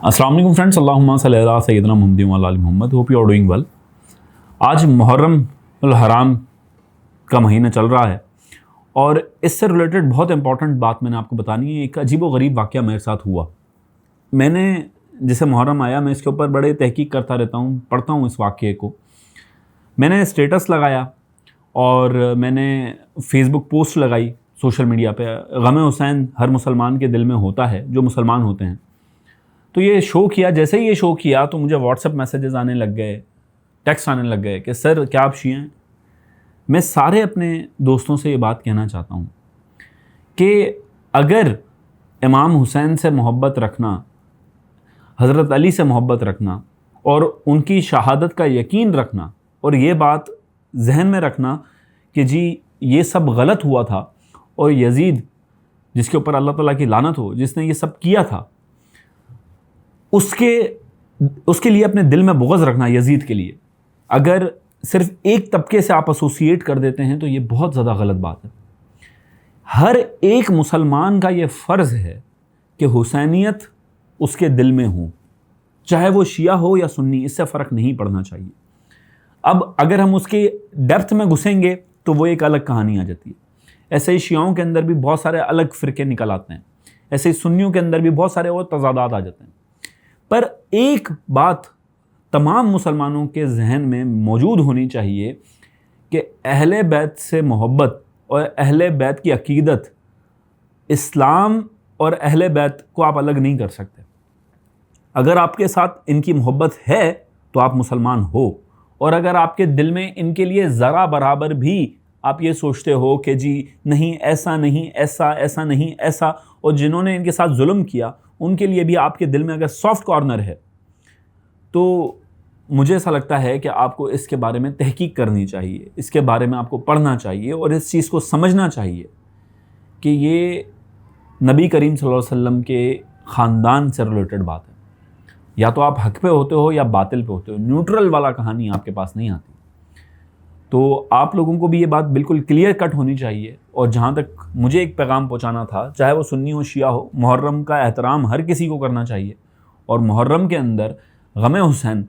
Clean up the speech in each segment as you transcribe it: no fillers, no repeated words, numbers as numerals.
अस्सलाम वालेकुम फ्रेंड्स, अल्लाहुम्मा सल्ली अला सय्यिदना मुहम्मद व अला आलि Muhammad. Hope you are doing well. आज मुहर्रम उल हराम का महीना चल रहा है और इससे रिलेटेड बहुत इंपॉर्टेंट बात मैंने आपको बतानी है। एक अजीब व गरीब वाक़या मेरे साथ हुआ। मैंने जैसे मुहर्रम आया, मैं इसके ऊपर बड़े तहकीक करता रहता हूँ, पढ़ता हूँ इस वाक़ये को। मैंने स्टेटस लगाया और मैंने फेसबुक पोस्ट लगाई सोशल मीडिया पे। गम हुसैन हर मुसलमान के दिल में होता है, जो मुसलमान होते हैं। तो ये शो किया। जैसे ही ये शो किया तो मुझे व्हाट्सएप मैसेजेस आने लग गए, टेक्स्ट आने लग गए कि सर क्या आप शिया हैं। मैं सारे अपने दोस्तों से ये बात कहना चाहता हूँ कि अगर इमाम हुसैन से मोहब्बत रखना, हज़रत अली से मोहब्बत रखना और उनकी शहादत का यकीन रखना और ये बात जहन में रखना कि जी ये सब गलत हुआ था और यजीद जिसके ऊपर अल्लाह ताला की लानत हो, जिसने ये सब किया था, उसके लिए अपने दिल में बुग़्ज़ रखना, यजीद के लिए, अगर सिर्फ एक तबके से आप एसोसिएट कर देते हैं तो ये बहुत ज़्यादा गलत बात है। हर एक मुसलमान का ये फ़र्ज़ है कि हुसैनियत उसके दिल में हो, चाहे वो शिया हो या सुन्नी, इससे फ़र्क नहीं पड़ना चाहिए। अब अगर हम उसके डेप्थ में घुसेंगे तो वो एक अलग कहानी आ जाती है। ऐसे ही शियाओं के अंदर भी बहुत सारे अलग फ़िरके निकल आते हैं, ऐसे ही सुन्नियों के अंदर भी बहुत सारे और तज़ादात आ जाते हैं। पर एक बात तमाम मुसलमानों के जहन में मौजूद होनी चाहिए कि अहले बैत से मोहब्बत और अहले बैत की अकीदत, इस्लाम और अहले बैत को आप अलग नहीं कर सकते। अगर आपके साथ इनकी मोहब्बत है तो आप मुसलमान हो, और अगर आपके दिल में इनके लिए ज़रा बराबर भी आप ये सोचते हो कि जी नहीं, ऐसा नहीं, ऐसा ऐसा नहीं, ऐसा, और जिन्होंने इनके साथ जुल्म किया उनके लिए भी आपके दिल में अगर सॉफ्ट कॉर्नर है, तो मुझे ऐसा लगता है कि आपको इसके बारे में तहकीक करनी चाहिए, इसके बारे में आपको पढ़ना चाहिए और इस चीज़ को समझना चाहिए कि ये नबी करीम सल्लल्लाहु अलैहि वसल्लम के ख़ानदान से रिलेटेड बात है। या तो आप हक़ पे होते हो या बातिल पे होते हो, न्यूट्रल वाला कहानी आपके पास नहीं आती। तो आप लोगों को भी ये बात बिल्कुल क्लियर कट होनी चाहिए। और जहाँ तक मुझे एक पैगाम पहुँचाना था, चाहे वो सुन्नी हो शिया हो, मुहर्रम का एहतराम हर किसी को करना चाहिए और मुहर्रम के अंदर गम हुसैन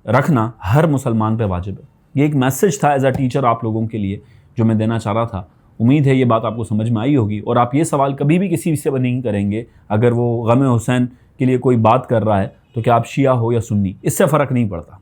रखना हर मुसलमान पे वाजिब है। ये एक मैसेज था एज अ टीचर आप लोगों के लिए जो मैं देना चाह रहा था। उम्मीद है ये बात आपको समझ में आई होगी और आप ये सवाल कभी भी किसी से नहीं करेंगे अगर वो गम हुसैन के लिए कोई बात कर रहा है तो क्या आप शिया हो या सुन्नी, इससे फ़र्क नहीं पड़ता।